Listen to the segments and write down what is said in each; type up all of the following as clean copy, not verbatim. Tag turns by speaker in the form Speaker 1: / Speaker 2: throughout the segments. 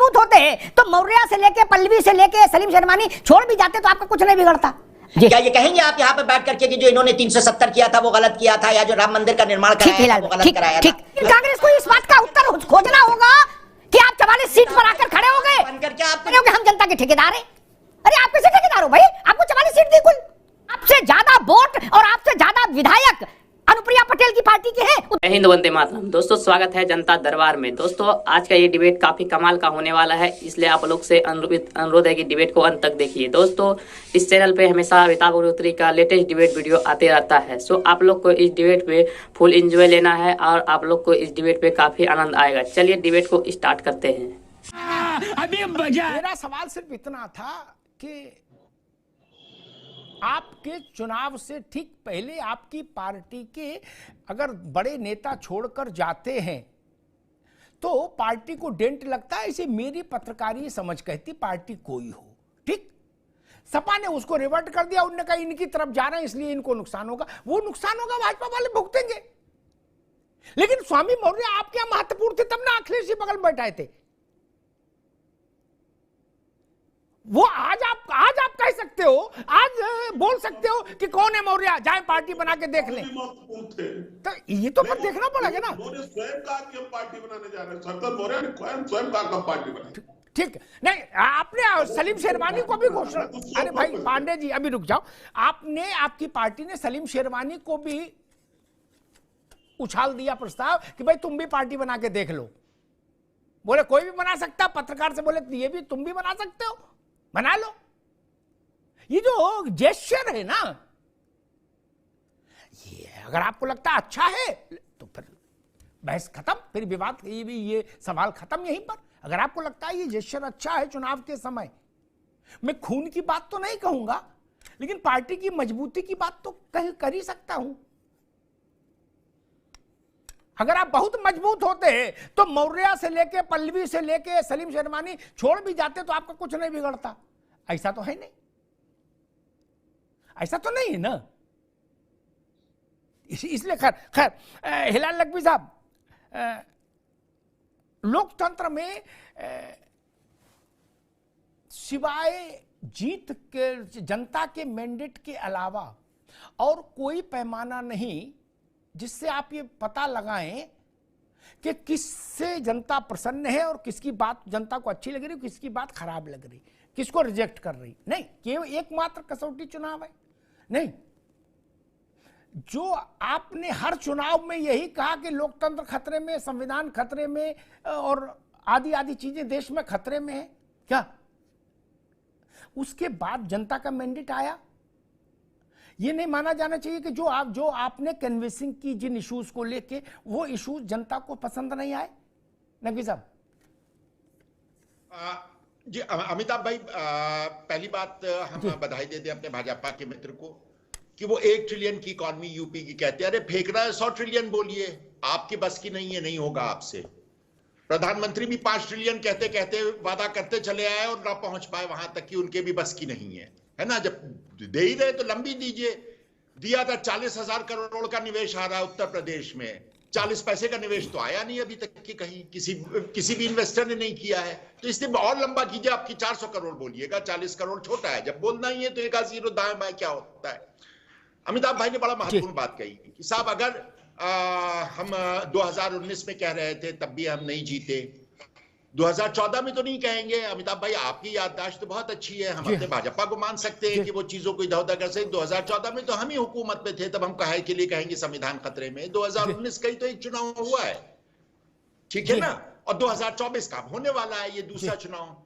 Speaker 1: मजबूत होते हैं तो मौर्य से लेके पल्लवी से लेके सलीम शेरवानी छोड़ भी जाते तो आपका कुछ नहीं बिगड़ता।
Speaker 2: क्या ये कहेंगे आप यहाँ पे बैठ करके कि जो इन्होंने 370 किया था वो गलत किया था, या जो राम मंदिर का निर्माण कराया था वो गलत कराया था?
Speaker 1: कांग्रेस को इस बात का उत्तर खोजना होगा कि आप 44 सीट पर आकर खड़े हो गए
Speaker 2: बनकर के आप
Speaker 1: हम जनता के ठेकेदार हैं। अरे आप कैसे ठेकेदार हो भाई? आपको 44 सीट दी कुल, आपसे ज्यादा वोट और आपसे ज्यादा विधायक अनुप्रिया पटेल की पार्टी के हैं।
Speaker 3: हिंद वंदे मातरम। दोस्तों स्वागत है जनता दरबार में। दोस्तों आज का ये डिबेट काफी कमाल का होने वाला है, इसलिए आप लोग से अनुरोध है कि डिबेट को अंत तक देखिए। दोस्तों इस चैनल पे हमेशा अमिताभ अग्निहोत्री का लेटेस्ट डिबेट वीडियो आते रहता है, सो आप लोग को इस डिबेट पे फुल एंजॉय लेना है और आप लोग को इस डिबेट पे काफी आनंद आएगा। चलिए डिबेट को स्टार्ट करते हैं।
Speaker 4: अभी मेरा सवाल सिर्फ इतना था कि आपके चुनाव से ठीक पहले आपकी पार्टी के अगर बड़े नेता छोड़कर जाते हैं तो पार्टी को डेंट लगता है। इसे मेरी पत्रकारी समझ कहती पार्टी कोई हो, ठीक। सपा ने उसको रिवर्ट कर दिया, उन्होंने कहा इनकी तरफ जा रहे हैं इसलिए इनको नुकसान होगा। वो नुकसान होगा भाजपा वाले भुगतेंगे। लेकिन स्वामी मौर्य आप क्या महत्वपूर्ण थे तब ना अखिलेश जी बगल में बैठाए थे। वो आज आप कह सकते हो, आज बोल सकते हो कि कौन है मौर्य, जाए पार्टी बना के देख लें। तो ये तो फिर देखना पड़ेगा ना।
Speaker 5: स्वयं कहा कि हम पार्टी बनाने जा रहे हैं। सरदार मौर्य ने स्वयं कहा कि हम पार्टी बनाएंगे।
Speaker 4: ठीक नहीं, आपने सलीम शेरवानी को भी घोषणा, अरे भाई पांडे जी अभी रुक जाओ, आपने आपकी पार्टी ने सलीम शेरवानी को भी उछाल दिया प्रस्ताव कि भाई तुम भी पार्टी बना के देख लो। बोले कोई भी बना सकता, पत्रकार से बोले ये भी तुम भी बना सकते हो, बना लो। ये जो जेस्चर है ना, ये अगर आपको लगता है अच्छा है तो फिर बहस खत्म, फिर विवाद ये सवाल खत्म यहीं पर। अगर आपको लगता है ये जेस्चर अच्छा है चुनाव के समय, मैं खून की बात तो नहीं कहूंगा लेकिन पार्टी की मजबूती की बात तो कर ही सकता हूं। अगर आप बहुत मजबूत होते हैं तो मौर्य से लेके पल्लवी से लेके सलीम शेरवानी छोड़ भी जाते तो आपका कुछ नहीं बिगड़ता। ऐसा तो है नहीं, ऐसा तो नहीं है ना। इसलिए खैर हिलाल लखवी साहब, लोकतंत्र में सिवाय जीत के जनता के मैंडेट के अलावा और कोई पैमाना नहीं जिससे आप ये पता लगाएं कि किससे जनता प्रसन्न है और किसकी बात जनता को अच्छी लग रही, किसकी बात खराब लग रही, किसको रिजेक्ट कर रही। नहीं, केवल एकमात्र कसौटी चुनाव है। नहीं, जो आपने हर चुनाव में यही कहा कि लोकतंत्र खतरे में, संविधान खतरे में और आदि आदि चीजें देश में खतरे में है क्या, उसके बाद जनता का मैंडेट आया। ये नहीं माना जाना चाहिए कि जो आपने कन्विंसिंग की जिन इश्यूज को लेके वो इश्यूज जनता को पसंद नहीं आए। नकवी साहब
Speaker 5: जी, अमिताभ भाई, पहली बात हम बधाई दे दें अपने भाजपा के मित्र को कि वो 1 ट्रिलियन की इकॉनमी यूपी की कहते हैं। अरे फेंक रहा है 100 ट्रिलियन, बोलिए आपकी बस की नहीं है, नहीं होगा आपसे। प्रधानमंत्री भी 5 ट्रिलियन कहते कहते वादा करते चले आए और ना पहुंच पाए वहां तक कि उनके भी बस की नहीं है ना। जब दे ही रहे तो लंबी दीजिए। दिया था 40,000 करोड़ का निवेश आ रहा है उत्तर प्रदेश में, 40 पैसे का निवेश तो आया नहीं अभी तक कि कहीं किसी भी इन्वेस्टर ने नहीं किया है। तो इसलिए और लंबा कीजिए, आपकी 400 करोड़ बोलिएगा, 40 करोड़ छोटा है। जब बोलना ही है तो एक जीरो दाएं बाएं क्या होता है। अमिताभ भाई ने बड़ा महत्वपूर्ण बात कही कि साहब अगर हम 2019 में कह रहे थे तब भी हम नहीं जीते, 2014 में तो नहीं कहेंगे। अमिताभ भाई आपकी याददाश्त तो बहुत अच्छी है, हम अपने भाजपा को मान सकते हैं कि वो चीजों को इधर उधर कर सकते। 2014 में तो हम ही हुकूमत में थे, तब हम कहे के लिए कहेंगे संविधान खतरे में। 2019 का ही तो एक चुनाव हुआ है, ठीक है ना, और 2024 का होने वाला है ये दूसरा चुनाव।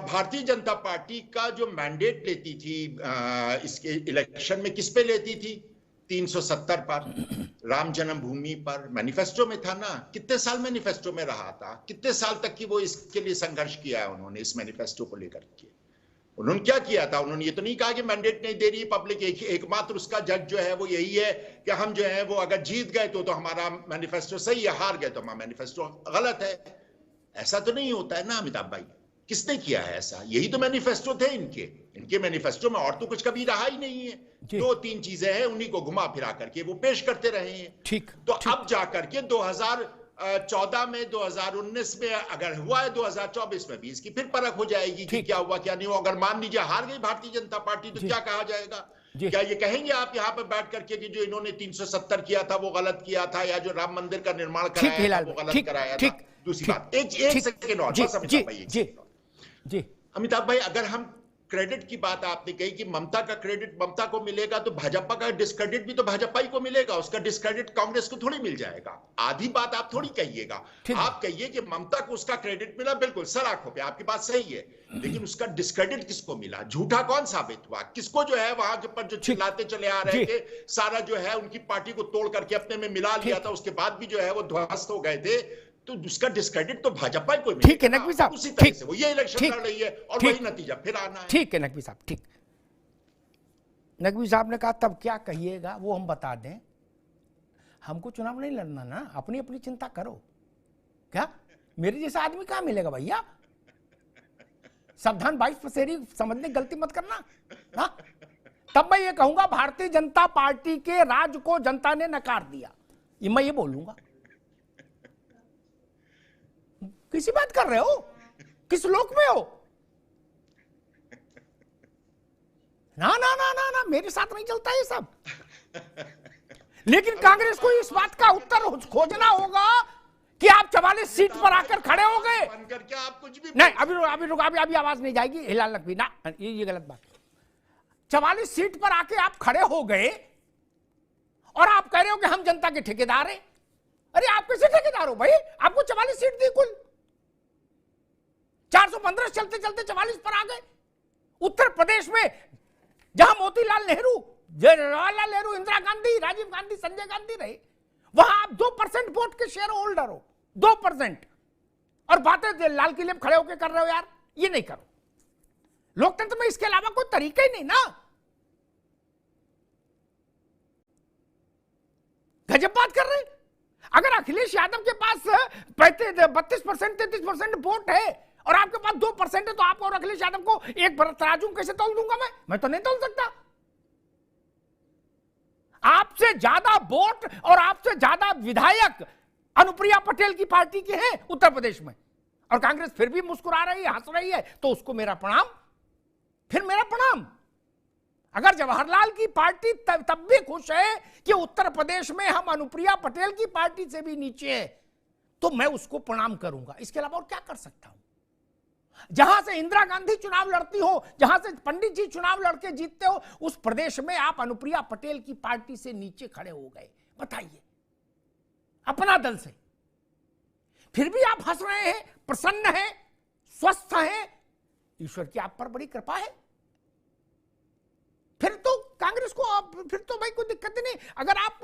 Speaker 5: भारतीय जनता पार्टी का जो मैंडेट लेती थी इसके इलेक्शन में, किस पे लेती थी? 370 पर, राम जन्मभूमि पर। मैनिफेस्टो में था ना, कितने साल मैनिफेस्टो में रहा था, कितने साल तक की वो इसके लिए संघर्ष किया है उन्होंने, इस मैनिफेस्टो को लेकर के। उन्होंने क्या किया था? उन्होंने ये तो नहीं कहा कि मैंडेट नहीं दे रही पब्लिक, एकमात्र उसका जज जो है वो यही है कि हम जो है वो अगर जीत गए तो हमारा मैनिफेस्टो सही है, हार गए तो हमारा मैनिफेस्टो गलत है। ऐसा तो नहीं होता है ना अमिताभ भाई। किसने किया है ऐसा? यही तो मैनिफेस्टो थे इनके मैनिफेस्टो में, और तो कुछ कभी रहा ही नहीं है। 2-3 चीजें हैं, उन्हीं को घुमा फिरा करके वो पेश करते रहे हैं।
Speaker 4: ठीक।
Speaker 5: तो अब जाकर के 2014 में, 2019 में अगर हुआ है, 2024 में भी इसकी फिर परख हो जाएगी कि क्या हुआ क्या नहीं हुआ। अगर मान लीजिए हार गई भारतीय जनता पार्टी तो क्या कहा जाएगा? क्या ये कहेंगे आप यहाँ पे बैठ करके कि जो इन्होंने 370 किया था वो गलत किया था, या जो राम मंदिर का निर्माण कराया था वो गलत कराया था? दूसरी बात, एक सेकंड और बस अमिताभ भाई, अगर हम क्रेडिट की बात आपने कही कि ममता का क्रेडिट ममता को मिलेगा, तो भाजपा का डिस्क्रेडिट भी तो भाजपा ही को मिलेगा, उसका डिस्क्रेडिट कांग्रेस को थोड़ी मिल जाएगा। आधी बात आप थोड़ी कहिएगा, आप कहिए कि ममता को उसका क्रेडिट मिला, बिल्कुल सर आंखों पे आपकी बात सही है, लेकिन उसका डिस्क्रेडिट किसको मिला? झूठा कौन साबित हुआ? किसको जो है वहां के पर जो चिल्लाते चले आ रहे थे, सारा जो है उनकी पार्टी को तोड़ करके अपने में मिला लिया था, उसके बाद भी जो है वो ध्वस्त हो गए थे, तो उसका डिस्क्रेडिट तो भाजपा को मिलेगा।
Speaker 4: ठीक है नकवी साहब,
Speaker 5: उसी तरह से वो ये इलेक्शन लड़ रही है और वही नतीजा फिर आना है।
Speaker 4: ठीक है नकवी साहब, ठीक। नकवी साहब ने कहा तब क्या कहिएगा वो हम बता दें, हमको चुनाव नहीं लड़ना ना, अपनी अपनी चिंता करो। क्या मेरे जैसा आदमी कहां मिलेगा भैया? सावधान 22 पसेरी समझने गलती मत करना। हाँ? तब मैं ये कहूंगा भारतीय जनता पार्टी के राज को जनता ने नकार दिया, ये मैं ये बोलूंगा। किसी बात कर रहे हो? किस लोक में हो? ना ना ना ना ना, मेरे साथ नहीं चलता ये सब। लेकिन कांग्रेस को इस बात का उत्तर खोजना होगा कि आप 44 सीट पर आकर खड़े हो गए।
Speaker 5: आप कुछ भी
Speaker 4: नहीं, अभी आवाज नहीं जाएगी, हिला लग ना, ये गलत बात। 44 सीट पर आके आप खड़े हो गए और आप कह रहे हो कि हम जनता के ठेकेदार हैं। अरे आप कैसे ठेकेदार हो भाई? आपको 44 सीट दी कुल, 415 चलते चलते 44 पर आ गए। उत्तर प्रदेश में जहां मोतीलाल नेहरू, जवाहरलाल नेहरू, इंदिरा गांधी, राजीव गांधी, संजय गांधी रहे, वहां आप 2% वोट के शेयर होल्डर हो, 2%, और बातें लाल किले में खड़े होकर कर रहे हो। यार ये नहीं करो, लोकतंत्र में इसके अलावा कोई तरीका ही नहीं ना। गजब बात कर रहे हैं। अगर अखिलेश यादव के पास 32% 33% वोट है और आपके पास 2% है, तो आप और अखिलेश यादव को एक तराजू कैसे तोल दूंगा मैं तो नहीं तोल सकता। आपसे ज्यादा वोट और आपसे ज्यादा विधायक अनुप्रिया पटेल की पार्टी के हैं उत्तर प्रदेश में, और कांग्रेस फिर भी मुस्कुरा रही है, हंस रही है, तो उसको मेरा प्रणाम। फिर मेरा प्रणाम। अगर जवाहरलाल की पार्टी तब भी खुश है कि उत्तर प्रदेश में हम अनुप्रिया पटेल की पार्टी से भी नीचे हैं, तो मैं उसको प्रणाम करूंगा। इसके अलावा और क्या कर सकता हूं? जहां से इंदिरा गांधी चुनाव लड़ती हो, जहां से पंडित जी चुनाव लड़के जीतते हो, उस प्रदेश में आप अनुप्रिया पटेल की पार्टी से नीचे खड़े हो गए। बताइए, अपना दल से। फिर भी आप हंस रहे हैं, प्रसन्न हैं, स्वस्थ हैं। ईश्वर की आप पर बड़ी कृपा है। फिर तो कांग्रेस को फिर तो भाई कोई दिक्कत नहीं। अगर आप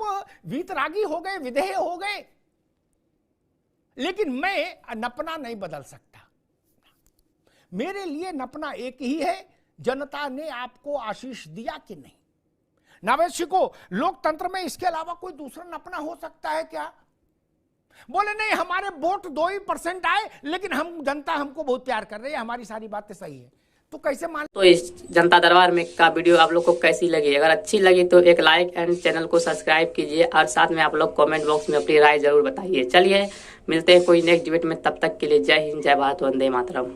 Speaker 4: वीतरागी हो गए, विधेय हो गए, लेकिन मैं नपना नहीं बदल सकता। मेरे लिए नपना एक ही है, जनता ने आपको आशीष दिया कि नहीं। नावेशी को लोकतंत्र में इसके अलावा कोई दूसरा नपना हो सकता है क्या? बोले नहीं, हमारे वोट 2% आए, लेकिन हम जनता हमको बहुत प्यार कर रही है, हमारी सारी बातें सही है, तो कैसे मान।
Speaker 3: तो इस जनता दरबार में का वीडियो आप लोग को कैसी लगी? अगर अच्छी लगी तो एक लाइक एंड चैनल को सब्सक्राइब कीजिए, और साथ में आप लोग कमेंट बॉक्स में अपनी राय जरूर बताइए। चलिए मिलते हैं कोई नेक्स्ट डिबेट में, तब तक के लिए जय हिंद, जय भारत, वंदे मातरम।